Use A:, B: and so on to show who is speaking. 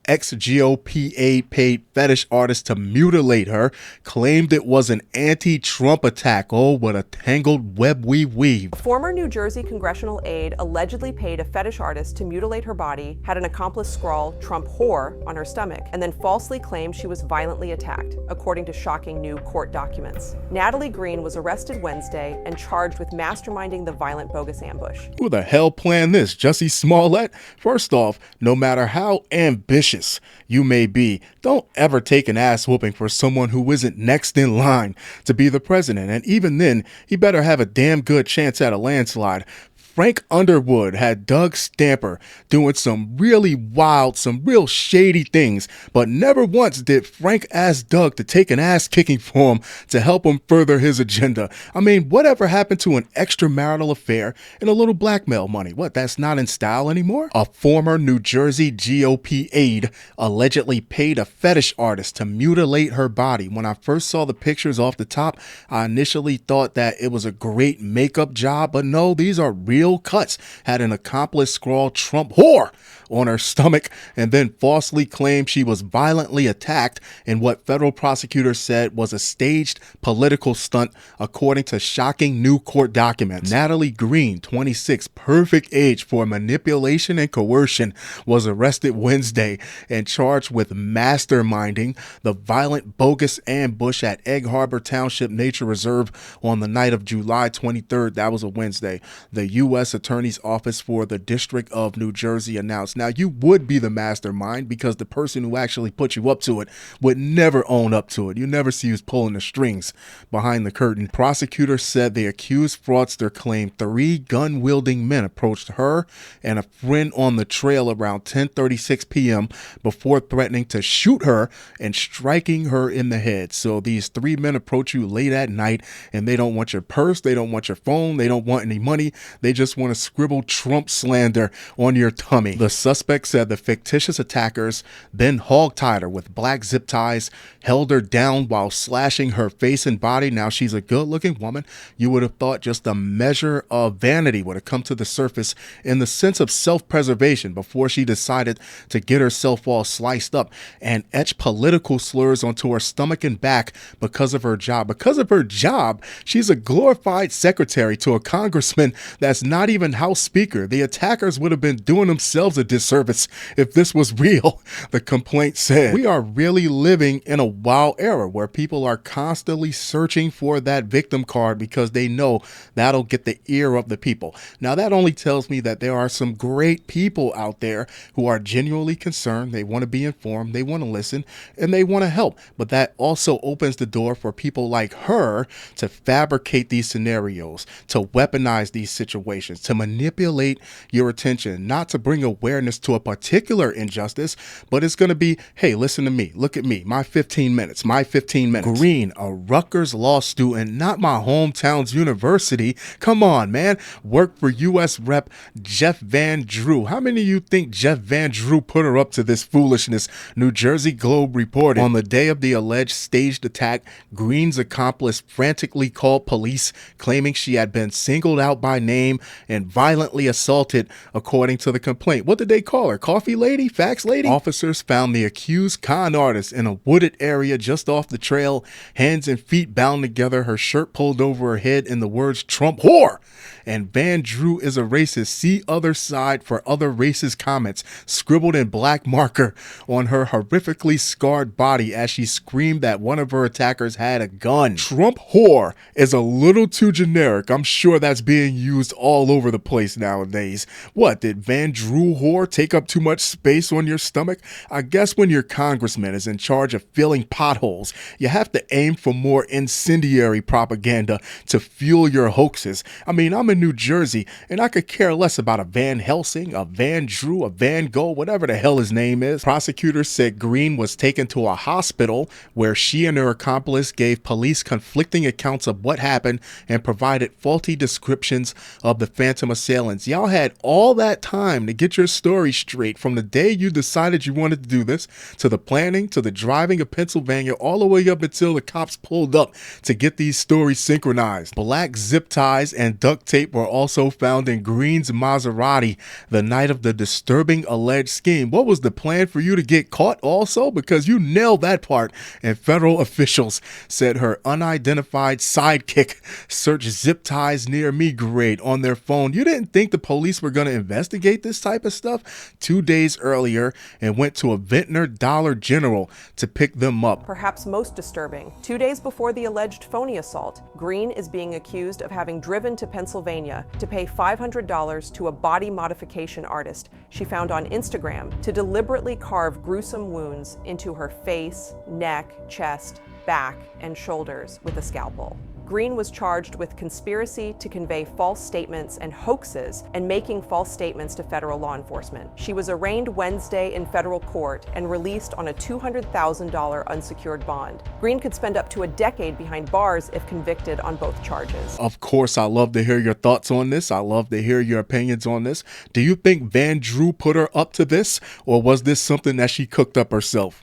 A: ex-GOP aide paid fetish artists to mutilate her, claimed it was an anti-Trump attack. Oh, what a tangled web we weave.
B: A former New Jersey congressional aide allegedly paid a fetish artist to mutilate her body, had an accomplice scrawl "Trump whore" on her stomach, and then falsely claimed she was violently attacked, according to shocking new court documents. Natalie Greene was arrested Wednesday and charged with masterminding the violent bogus ambush.
A: Who the hell planned this? Jussie Smollett? First off, no matter how ambitious you may be, don't ever take an ass whooping for someone who isn't next in line to be the president. And even then, he better have a damn good chance at a landslide. Frank Underwood had Doug Stamper doing some really wild, some real shady things, but never once did Frank ask Doug to take an ass kicking for him to help him further his agenda. I mean, whatever happened to an extramarital affair and a little blackmail money? What, that's not in style anymore? A former New Jersey GOP aide allegedly paid a fetish artist to mutilate her body. When I first saw the pictures off the top, I initially thought that it was a great makeup job, but no, these are real cuts. Had an accomplice scrawl "Trump whore" on her stomach and then falsely claimed she was violently attacked in what federal prosecutors said was a staged political stunt, according to shocking new court documents. Natalie Greene, 26, perfect age for manipulation and coercion, was arrested Wednesday and charged with masterminding the violent bogus ambush at Egg Harbor Township Nature Reserve on the night of July 23rd. That was a Wednesday. The U.S. Attorney's Office for the District of New Jersey announced. Now, you would be the mastermind because the person who actually put you up to it would never own up to it. You never see who's pulling the strings behind the curtain. Prosecutors said the accused fraudster claimed 3 gun-wielding men approached her and a friend on the trail around 10:36 p.m. before threatening to shoot her and striking her in the head. So these 3 men approach you late at night and they don't want your purse, they don't want your phone, they don't want any money, they just want to scribble Trump slander on your tummy. The suspect said the fictitious attackers then hogtied her with black zip ties, held her down while slashing her face and body. Now, she's a good-looking woman. You would have thought just a measure of vanity would have come to the surface in the sense of self-preservation before she decided to get herself all sliced up and etch political slurs onto her stomach and back because of her job. Because of her job, she's a glorified secretary to a congressman that's not even House Speaker. The attackers would have been doing themselves a disservice if this was real, the complaint said. We are really living in a wild era where people are constantly searching for that victim card because they know that'll get the ear of the people. Now, that only tells me that there are some great people out there who are genuinely concerned. They want to be informed, they want to listen, and they want to help. But that also opens the door for people like her to fabricate these scenarios, to weaponize these situations, to manipulate your attention, not to bring awareness to a particular injustice, but it's going to be, hey, listen to me, look at me, my 15 minutes. Greene, a Rutgers law student, not my hometown's university. Come on, man. Worked for U.S. Rep. Jeff Van Drew. How many of you think Jeff Van Drew put her up to this foolishness? New Jersey Globe reported on the day of the alleged staged attack, Greene's accomplice frantically called police, claiming she had been singled out by name and violently assaulted, according to the complaint. What did they call her? Coffee lady? Fax lady? Officers found the accused con artist in a wooded area just off the trail, hands and feet bound together, her shirt pulled over her head, in the words "Trump whore" and "Van Drew is a racist. See other side for other racist comments" scribbled in black marker on her horrifically scarred body as she screamed that one of her attackers had a gun. Trump whore is a little too generic. I'm sure that's being used all over the place nowadays. What, did Van Drew whore take up too much space on your stomach? I guess when your congressman is in charge of filling potholes, you have to aim for more incendiary propaganda to fuel your hoaxes. I mean, I'm in New Jersey and I could care less about a Van Helsing, a Van Drew, a Van Gogh, whatever the hell his name is. Prosecutors said Greene was taken to a hospital where she and her accomplice gave police conflicting accounts of what happened and provided faulty descriptions of the the phantom assailants. Y'all had all that time to get your story straight from the day you decided you wanted to do this, to the planning, to the driving of Pennsylvania, all the way up until the cops pulled up to get these stories synchronized. Black zip ties and duct tape were also found in Greene's Maserati the night of the disturbing alleged scheme. What was the plan for you to get caught also? Because you nailed that part. And federal officials said her unidentified sidekick searched zip ties near me grade on their phone. You didn't think the police were going to investigate this type of stuff 2 days earlier and went to a Ventnor Dollar General to pick them up.
B: Perhaps most disturbing, 2 days before the alleged phony assault, Greene is being accused of having driven to Pennsylvania to pay $500 to a body modification artist she found on Instagram to deliberately carve gruesome wounds into her face, neck, chest, back, and shoulders with a scalpel. Greene was charged with conspiracy to convey false statements and hoaxes and making false statements to federal law enforcement. She was arraigned Wednesday in federal court and released on a $200,000 unsecured bond. Greene could spend up to a decade behind bars if convicted on both charges.
A: Of course, I love to hear your thoughts on this. I love to hear your opinions on this. Do you think Van Drew put her up to this, or was this something that she cooked up herself?